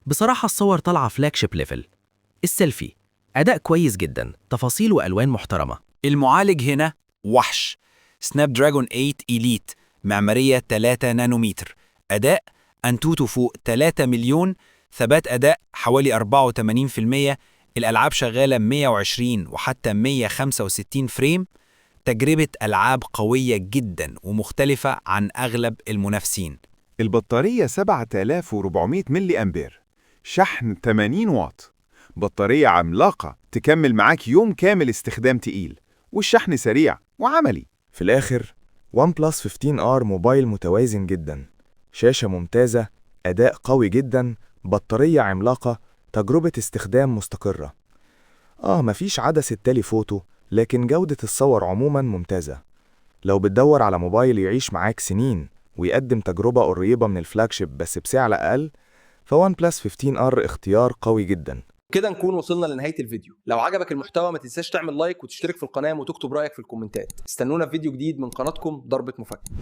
بصراحة الصور طالعة فلاج شيب ليفل. السيلفي أداء كويس جدا، تفاصيل وألوان محترمة. المعالج هنا وحش، سناب دراجون 8 إليت، معمارية 3 نانومتر، أداء أنتوتو فوق 3 مليون، ثبات أداء حوالي 84%، الألعاب شغالة 120 وحتى 165 فريم، تجربة ألعاب قوية جدا ومختلفة عن أغلب المنافسين. البطارية 7400 ملي أمبير، شحن 80 واط، بطارية عملاقة تكمل معاك يوم كامل استخدام تقيل، والشحن سريع وعملي. في الآخر ون بلس 15 موبايل متوازن جدا، شاشة ممتازة، أداء قوي جدا، بطارية عملاقة، تجربة استخدام مستقرة. مفيش عدسة تالي فوتو، لكن جودة الصور عموما ممتازة. لو بتدور على موبايل يعيش معاك سنين ويقدم تجربة قريبة من الفلاجشيب بس بسعر أقل، فون بلس 15R اختيار قوي جدا. كده نكون وصلنا لنهاية الفيديو. لو عجبك المحتوى ما تنساش تعمل لايك وتشترك في القناة وتكتب رأيك في الكومنتات. استنونا في فيديو جديد من قناتكم ضربة مفك.